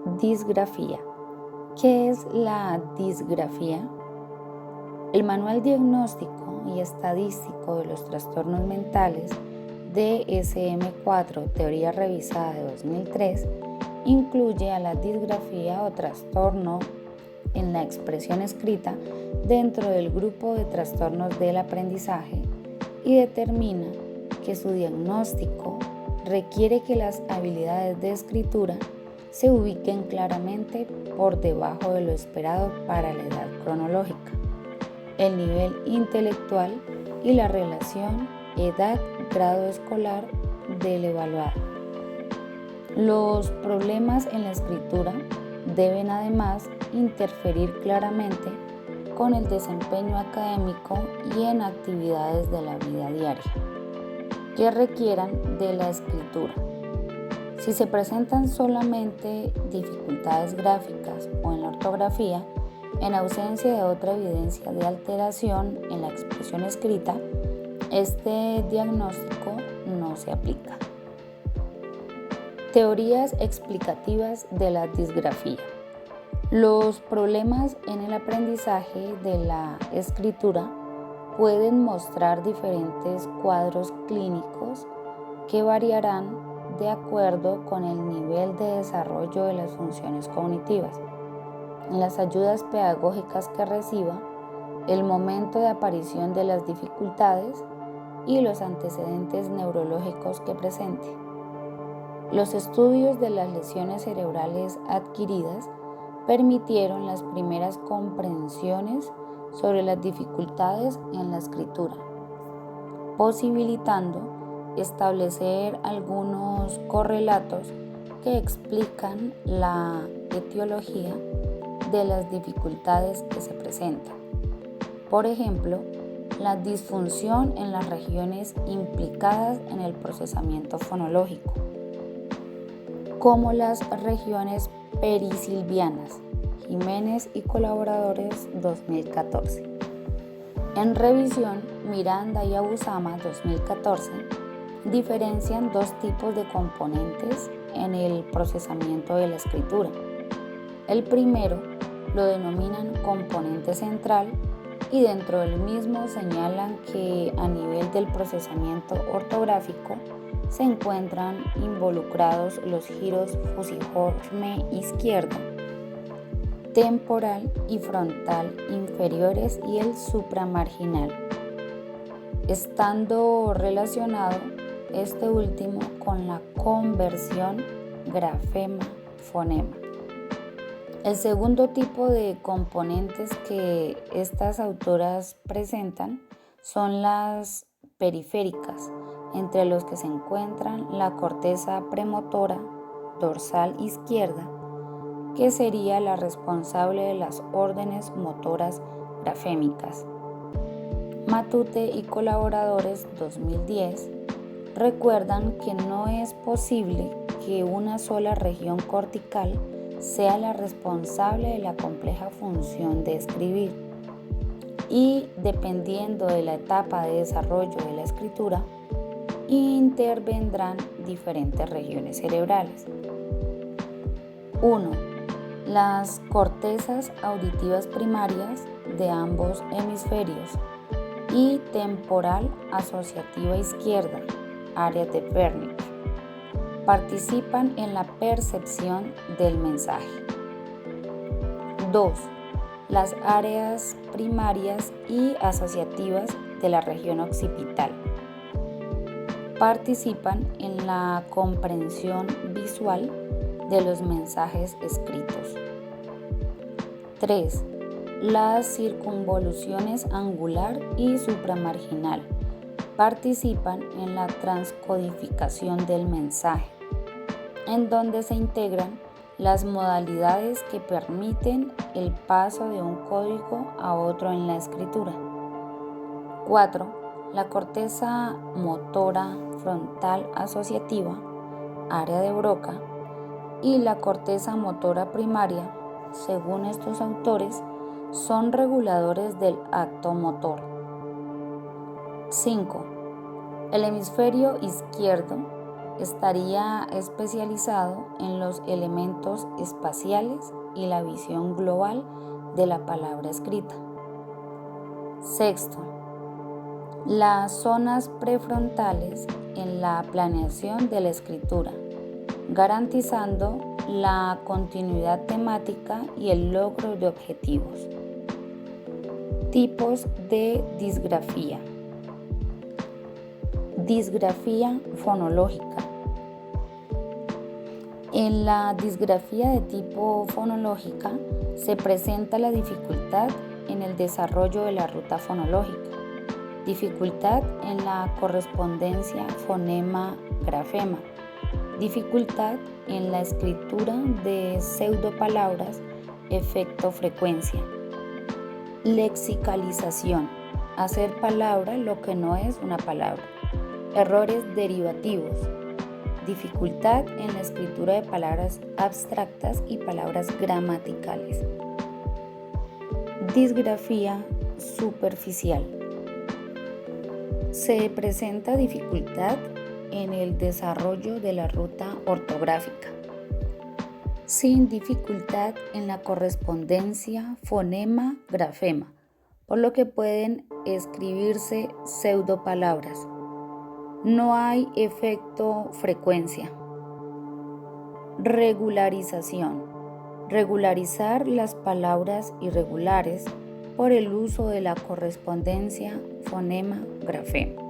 Disgrafía. ¿Qué es la disgrafía? El Manual Diagnóstico y Estadístico de los Trastornos Mentales DSM-4, Teoría Revisada de 2003, incluye a la disgrafía o trastorno en la expresión escrita dentro del grupo de trastornos del aprendizaje y determina que su diagnóstico requiere que las habilidades de escritura se ubiquen claramente por debajo de lo esperado para la edad cronológica, el nivel intelectual y la relación edad-grado escolar del evaluado. Los problemas en la escritura deben además interferir claramente con el desempeño académico y en actividades de la vida diaria que requieran de la escritura. Si se presentan solamente dificultades gráficas o en la ortografía, en ausencia de otra evidencia de alteración en la expresión escrita, este diagnóstico no se aplica. Teorías explicativas de la disgrafía. Los problemas en el aprendizaje de la escritura pueden mostrar diferentes cuadros clínicos que variarán de acuerdo con el nivel de desarrollo de las funciones cognitivas, las ayudas pedagógicas que reciba, el momento de aparición de las dificultades y los antecedentes neurológicos que presente. Los estudios de las lesiones cerebrales adquiridas permitieron las primeras comprensiones sobre las dificultades en la escritura, posibilitando establecer algunos correlatos que explican la etiología de las dificultades que se presentan. Por ejemplo, la disfunción en las regiones implicadas en el procesamiento fonológico, como las regiones perisilvianas. Jiménez y colaboradores, 2014. En revisión, Miranda y Abusama, 2014, diferencian dos tipos de componentes en el procesamiento de la escritura. El primero lo denominan componente central y dentro del mismo señalan que a nivel del procesamiento ortográfico se encuentran involucrados los giros fusiforme izquierdo, temporal y frontal inferiores y el supramarginal, estando relacionado este último con la conversión grafema-fonema. El segundo tipo de componentes que estas autoras presentan son las periféricas, entre los que se encuentran la corteza premotora dorsal izquierda, que sería la responsable de las órdenes motoras grafémicas. Matute y colaboradores, 2010, recuerdan que no es posible que una sola región cortical sea la responsable de la compleja función de escribir y, dependiendo de la etapa de desarrollo de la escritura, intervendrán diferentes regiones cerebrales. 1. Las cortezas auditivas primarias de ambos hemisferios y temporal asociativa izquierda, área de Wernicke, participan en la percepción del mensaje. 2. Las áreas primarias y asociativas de la región occipital participan en la comprensión visual de los mensajes escritos. 3. Las circunvoluciones angular y supramarginal participan en la transcodificación del mensaje, en donde se integran las modalidades que permiten el paso de un código a otro en la escritura. 4. La corteza motora frontal asociativa, área de Broca, y la corteza motora primaria, según estos autores, son reguladores del acto motor. 5. El hemisferio izquierdo estaría especializado en los elementos espaciales y la visión global de la palabra escrita. Sexto, las zonas prefrontales en la planeación de la escritura, garantizando la continuidad temática y el logro de objetivos. Tipos de disgrafía. Disgrafía fonológica. En la disgrafía de tipo fonológica se presenta la dificultad en el desarrollo de la ruta fonológica, dificultad en la correspondencia fonema-grafema, dificultad en la escritura de pseudopalabras efecto-frecuencia, lexicalización, hacer palabra lo que no es una palabra, errores derivativos, dificultad en la escritura de palabras abstractas y palabras gramaticales. Disgrafía superficial. Se presenta dificultad en el desarrollo de la ruta ortográfica, sin dificultad en la correspondencia fonema-grafema, por lo que pueden escribirse pseudopalabras. No hay efecto frecuencia. Regularización. Regularizar las palabras irregulares por el uso de la correspondencia fonema-grafema.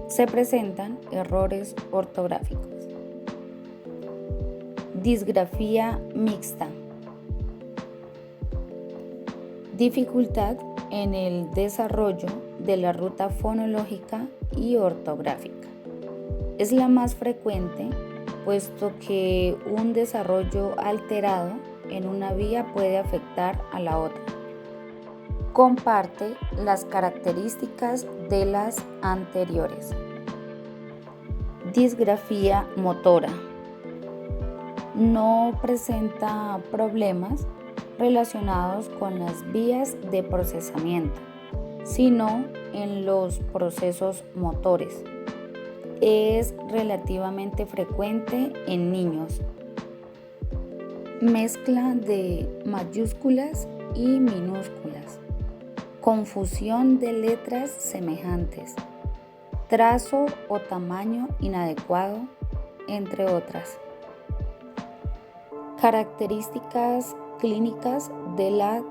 Se presentan errores ortográficos. Disgrafía mixta. Dificultad en el desarrollo de la ruta fonológica y ortográfica. Es la más frecuente, puesto que un desarrollo alterado en una vía puede afectar a la otra. Comparte las características de las anteriores. Disgrafía motora. No presenta problemas relacionados con las vías de procesamiento, sino en los procesos motores. Es relativamente frecuente en niños. Mezcla de mayúsculas y minúsculas. Confusión de letras semejantes. Trazo o tamaño inadecuado, entre otras. Características clínicas de la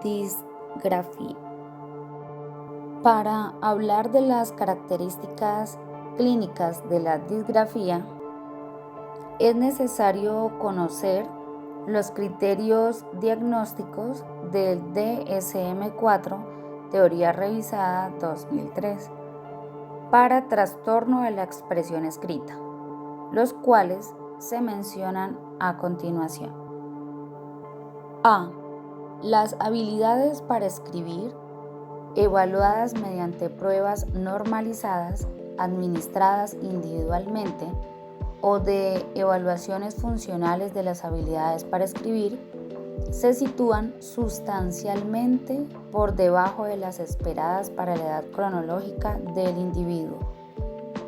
disgrafía. Para hablar de las características clínicas de la disgrafía, es necesario conocer los criterios diagnósticos del DSM-4, Teoría Revisada 2003, para trastorno de la expresión escrita, los cuales se mencionan a continuación. A. Las habilidades para escribir, evaluadas mediante pruebas normalizadas, administradas individualmente, o de evaluaciones funcionales de las habilidades para escribir, se sitúan sustancialmente por debajo de las esperadas para la edad cronológica del individuo,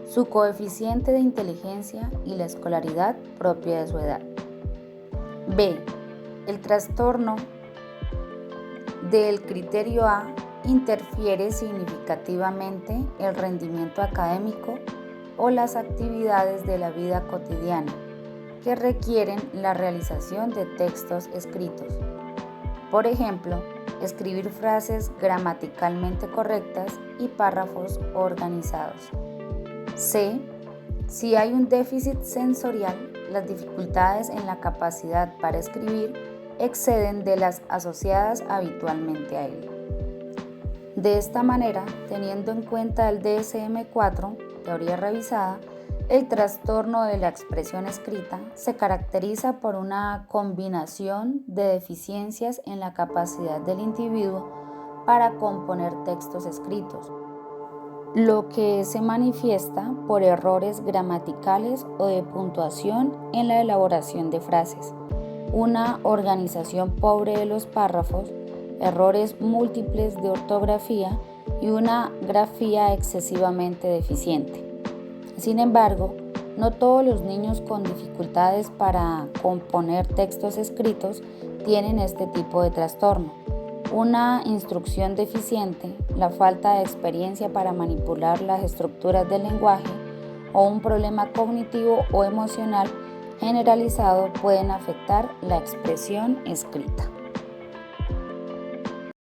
su coeficiente de inteligencia y la escolaridad propia de su edad. B. El trastorno del criterio A interfiere significativamente el rendimiento académico o las actividades de la vida cotidiana que requieren la realización de textos escritos. Por ejemplo, escribir frases gramaticalmente correctas y párrafos organizados. C. Si hay un déficit sensorial, las dificultades en la capacidad para escribir exceden de las asociadas habitualmente a él. De esta manera, teniendo en cuenta el DSM-4, Teoría Revisada, el trastorno de la expresión escrita se caracteriza por una combinación de deficiencias en la capacidad del individuo para componer textos escritos, lo que se manifiesta por errores gramaticales o de puntuación en la elaboración de frases, una organización pobre de los párrafos, errores múltiples de ortografía y una grafía excesivamente deficiente. Sin embargo, No todos los niños con dificultades para componer textos escritos tienen este tipo de trastorno. Una instrucción deficiente, la falta de experiencia para manipular las estructuras del lenguaje o un problema cognitivo o emocional generalizado pueden afectar la expresión escrita.